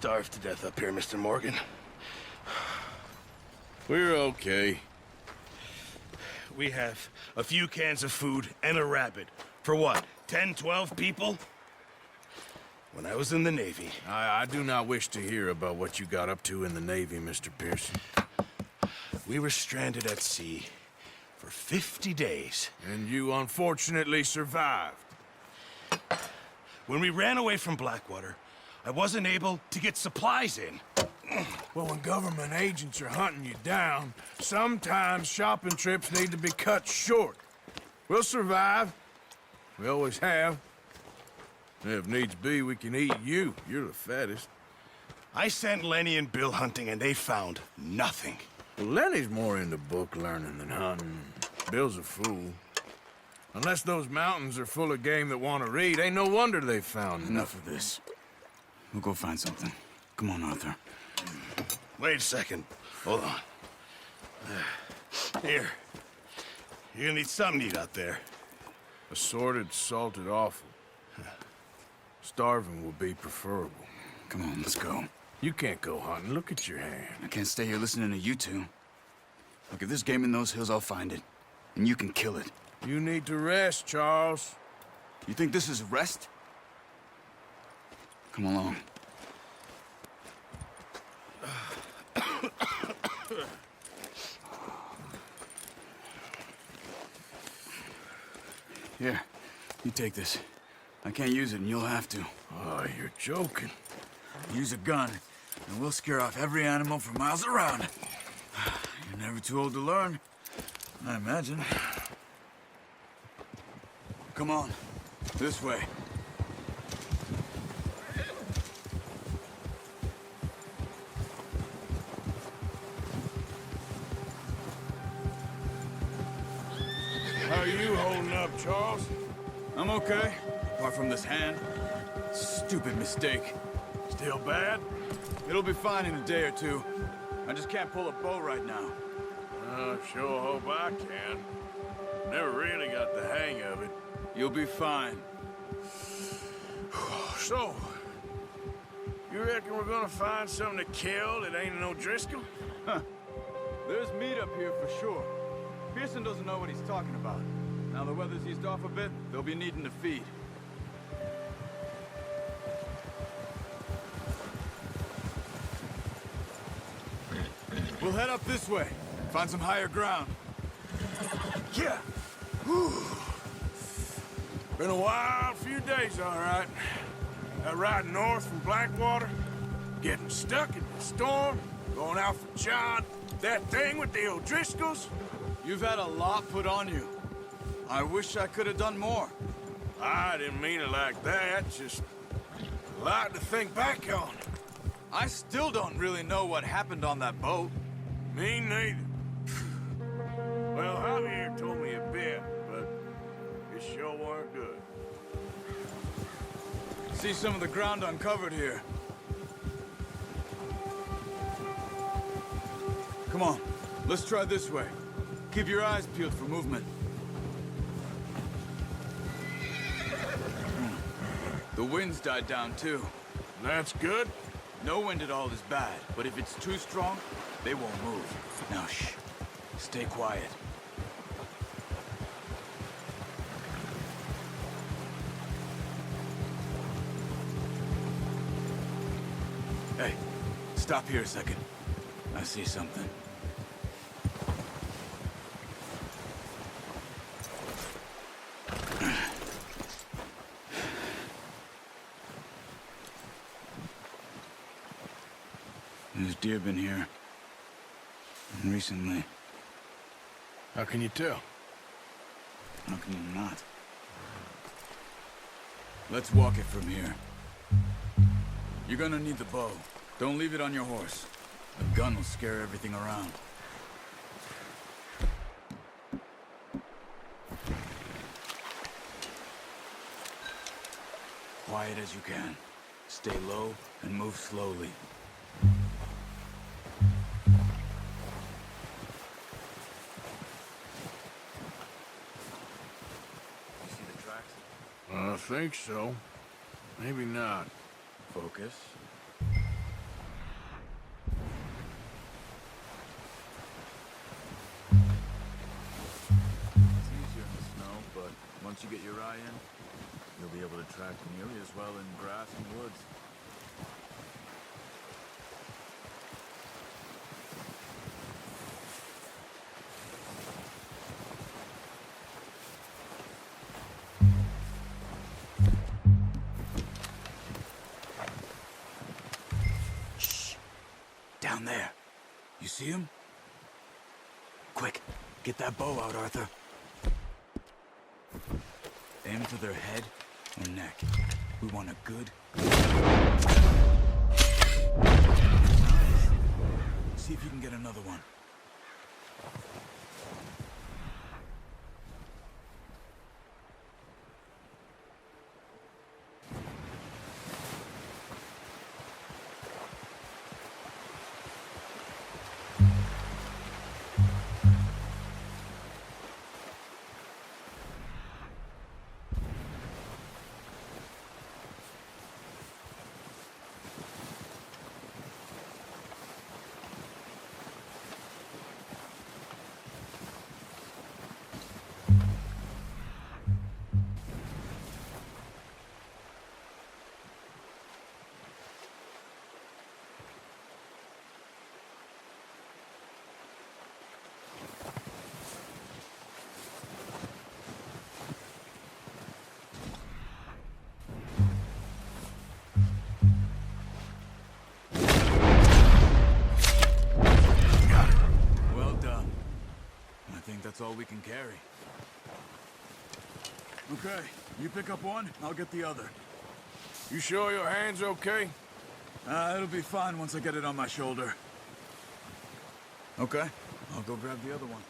starved to death up here, Mr. Morgan. We're okay. We have a few cans of food and a rabbit. For what, 10, 12 people? When I was in the Navy... I do not wish to hear about what you got up to in the Navy, Mr. Pearson. We were stranded at sea for 50 days. And you unfortunately survived. When we ran away from Blackwater, I wasn't able to get supplies in. Well, when government agents are hunting you down, sometimes shopping trips need to be cut short. We'll survive. We always have. If needs be, we can eat you. You're the fattest. I sent Lenny and Bill hunting, and they found nothing. Well, Lenny's more into book learning than hunting. Bill's a fool. Unless those mountains are full of game that want to read, ain't no wonder they found Enough of this. We'll go find something. Come on, Arthur. Wait a second. Hold on. Here. You're gonna need something to eat out there. Assorted, salted offal. Starving will be preferable. Come on, let's go. You can't go hunting. Look at your hand. I can't stay here listening to you two. Look, if there's game in those hills, I'll find it. And you can kill it. You need to rest, Charles. You think this is rest? Come along. Here, you take this. I can't use it, and you'll have to. Oh, you're joking. Use a gun, and we'll scare off every animal for miles around. You're never too old to learn, I imagine. Come on, this way. How you holding up, Charles? I'm okay, apart from this hand. Stupid mistake. Still bad? It'll be fine in a day or two. I just can't pull a bow right now. Sure hope I can. Never really got the hang of it. You'll be fine. So, you reckon we're gonna find something to kill that ain't no Driscoll? There's meat up here for sure. Pearson doesn't know what he's talking about. Now the weather's eased off a bit, they'll be needing to feed. We'll head up this way. Find some higher ground. Yeah. Whew. Been a wild few days, all right. That ride north from Blackwater, getting stuck in the storm, going out for John, that thing with the O'Driscolls. You've had a lot put on you. I wish I could have done more. I didn't mean it like that, just a lot to think back on. I still don't really know what happened on that boat. Me neither. Well, Javier told me a bit, but it sure weren't good. See some of the ground uncovered here. Come on, let's try this way. Keep your eyes peeled for movement. The wind's died down too. That's good. No wind at all is bad, but if it's too strong, they won't move. Now shh, stay quiet. Hey, stop here a second. I see something. There's deer been here. Recently. How can you tell? How can you not? Let's walk it from here. You're gonna need the bow. Don't leave it on your horse. A gun will scare everything around. Quiet as you can. Stay low and move slowly. I think so. Maybe not. Focus. you get your eye in, you'll be able to track nearly as well in grass and woods. Down there. You see him? Quick, get that bow out, Arthur. Aim for their head or neck. We want a good... Nice. See if you can get another one. That's all we can carry. Okay, you pick up one, I'll get the other. You sure your hand's okay? It'll be fine once I get it on my shoulder. Okay, I'll go grab the other one.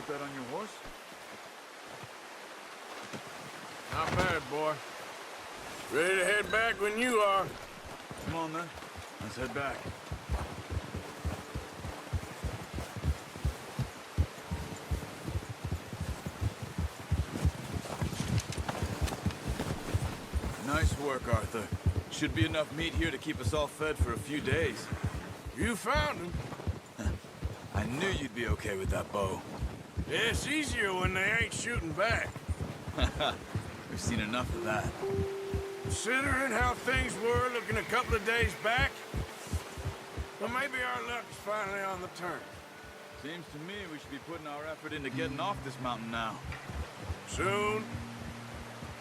Put that on your horse? Not bad, boy. Ready to head back when you are. Come on, then. Let's head back. Nice work, Arthur. Should be enough meat here to keep us all fed for a few days. You found him. I knew you'd be okay with that bow. It's easier when they ain't shooting back. We've seen enough of that. Considering how things were looking a couple of days back, well, maybe our luck's finally on the turn. Seems to me we should be putting our effort into getting off this mountain now. Soon.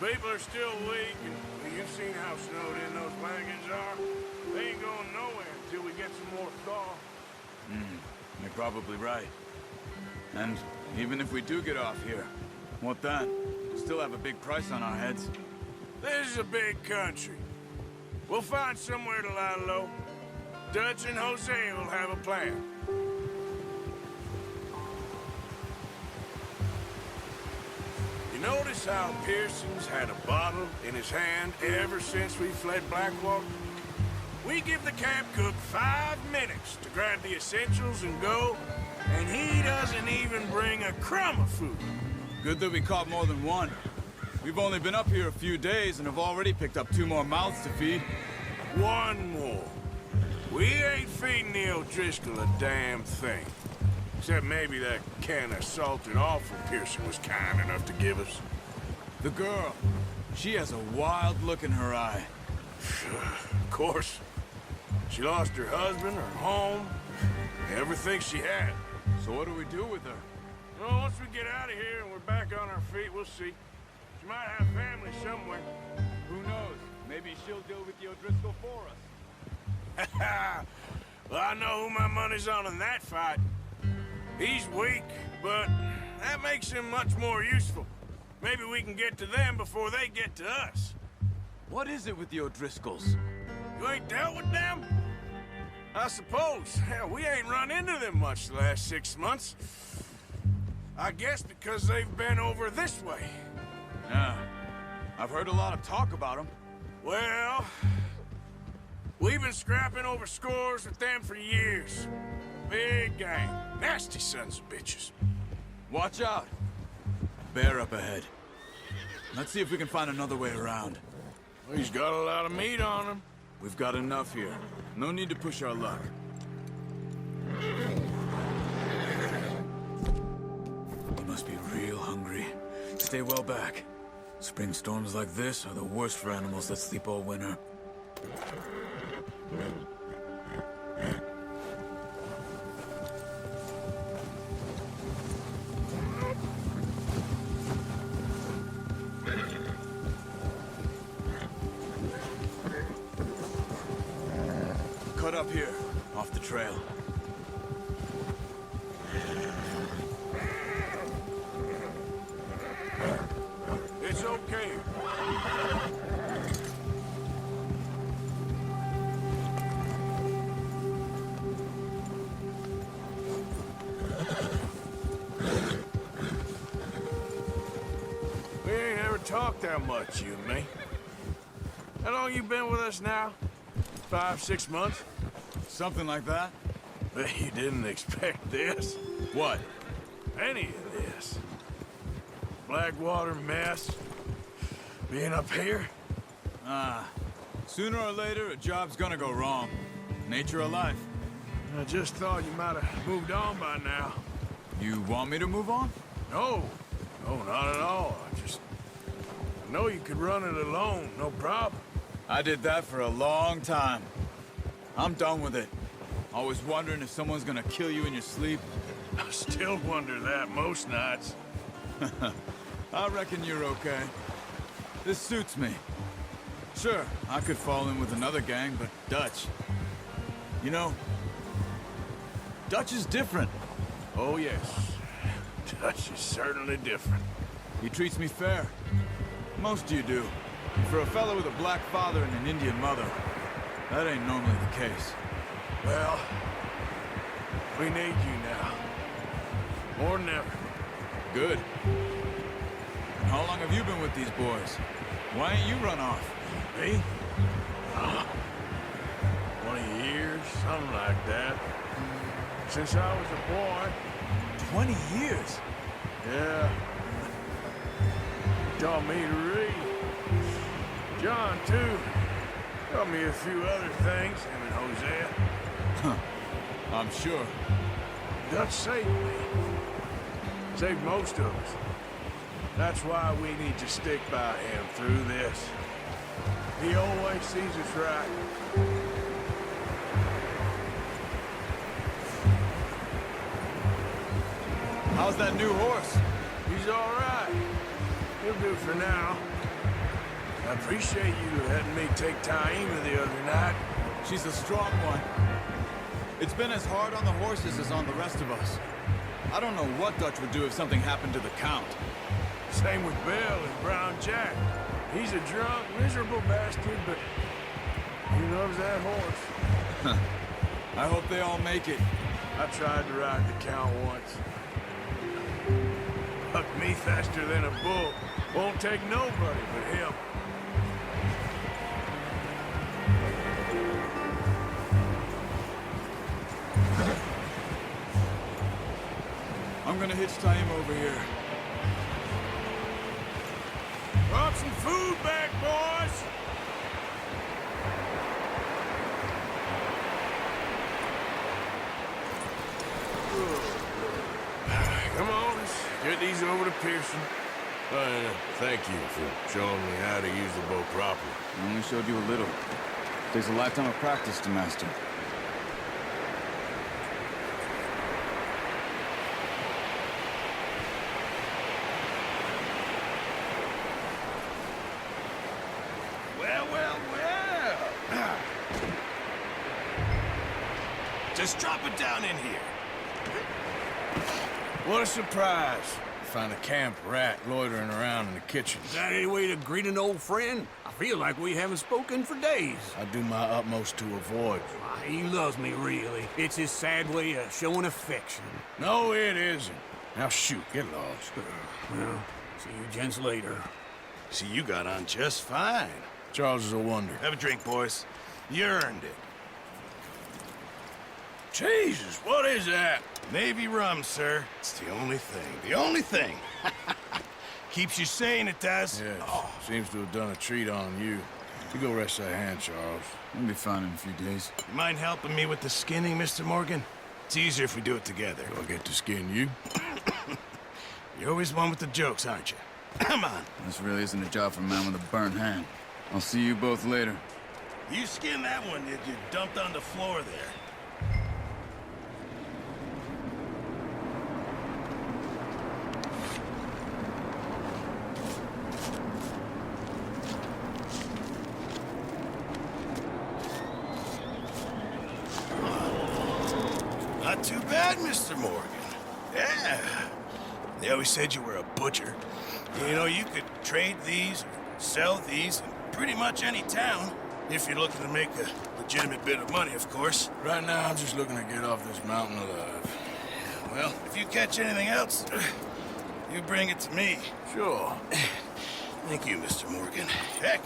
People are still weak, and you've seen how snowed in those wagons are. They ain't going nowhere until we get some more thaw. You're probably right. And even if we do get off here, what then? We'll still have a big price on our heads. This is a big country. We'll find somewhere to lie low. Dutch and Jose will have a plan. You notice how Pearson's had a bottle in his hand ever since we fled Blackwater? We give the camp cook 5 minutes to grab the essentials and go, and he doesn't even bring a crumb of food. Good that we caught more than one. We've only been up here a few days and have already picked up 2 more mouths to feed. 1 more. We ain't feeding the O'Driscoll a damn thing. Except maybe that can of salted offal Pearson was kind enough to give us. The girl, she has a wild look in her eye. Of course. She lost her husband, her home, everything she had. So what do we do with her? Well, once we get out of here and we're back on our feet, we'll see. She might have family somewhere. Who knows? Maybe she'll deal with the O'Driscoll for us. Well, I know who my money's on in that fight. He's weak, but that makes him much more useful. Maybe we can get to them before they get to us. What is it with the O'Driscolls? You ain't dealt with them? I suppose. Hell, we ain't run into them much the last 6 months. I guess because they've been over this way. Yeah. I've heard a lot of talk about them. Well, we've been scrapping over scores with them for years. Big gang. Nasty sons of bitches. Watch out. Bear up ahead. Let's see if we can find another way around. Well, he's got a lot of meat on him. We've got enough here. No need to push our luck. You must be real hungry. Stay well back. Spring storms like this are the worst for animals that sleep all winter. Cut up here, off the trail. It's okay. We ain't ever talked that much, you and me. How long you been with us now? 5, 6 months? Something like that? Bet you didn't expect this. What? Any of this. Blackwater mess. Being up here? Sooner or later, a job's gonna go wrong. Nature of life. I just thought you might have moved on by now. You want me to move on? No. No, not at all. I know you could run it alone, no problem. I did that for a long time. I'm done with it. Always wondering if someone's gonna kill you in your sleep. I still wonder that most nights. I reckon you're okay. This suits me. Sure, I could fall in with another gang, but Dutch... You know, Dutch is different. Oh, yes. Dutch is certainly different. He treats me fair. Most of you do. For a fellow with a black father and an Indian mother, that ain't normally the case. Well, we need you now. More than ever. Good. And how long have you been with these boys? Why ain't you run off? Me? 20 years, something like that. Since I was a boy. 20 years? Yeah. Taught me to read. John, too. Taught me a few other things, him and Hosea. I'm sure. Dutch saved me. Saved most of us. That's why we need to stick by him through this. He always sees us right. How's that new horse? He's all right. He'll do for now. I appreciate you letting me take Taima the other night. She's a strong one. It's been as hard on the horses as on the rest of us. I don't know what Dutch would do if something happened to the Count. Same with Bill and Brown Jack. He's a drunk, miserable bastard, but he loves that horse. I hope they all make it. I tried to ride the Count once. Hucked me faster than a bull. Won't take nobody but him. I'm gonna hitch Taima over here. Brought some food back, boys! Come on, let's get these over to Pearson. Thank you for showing me how to use the bow properly. I only showed you a little. Takes a lifetime of practice to master. Well. Just drop it down in here. What a surprise. find a camp rat loitering around in the kitchen. Is that any way to greet an old friend? I feel like we haven't spoken for days. I do my utmost to avoid you. Ah, he loves me, really. It's his sad way of showing affection. No, it isn't. Now shoot, get lost. Well, see you gents later. See, you got on just fine. Charles is a wonder. Have a drink, boys. You earned it. Jesus, what is that? Navy rum, sir. It's the only thing. The only thing. Keeps you sane, it does. Yes, seems to have done a treat on you. You go rest that hand, Charles. We'll be fine in a few days. You mind helping me with the skinning, Mr. Morgan? It's easier if we do it together. Do I get to skin you? You're always one with the jokes, aren't you? Come on. This really isn't a job for a man with a burnt hand. I'll see you both later. You skinned that one that you dumped on the floor there. Not too bad, Mr. Morgan. Yeah. They always said you were a butcher. You know, you could trade these, or sell these in pretty much any town, if you're looking to make a legitimate bit of money, of course. Right now, I'm just looking to get off this mountain alive. Well, if you catch anything else, you bring it to me. Sure. Thank you, Mr. Morgan. Heck,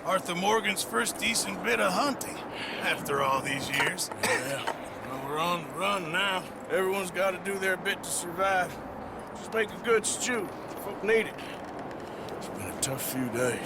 Arthur Morgan's first decent bit of hunting, after all these years. Yeah. Well, we're on the run now. Everyone's got to do their bit to survive. Just make a good stew. Folk need it. It's been a tough few days.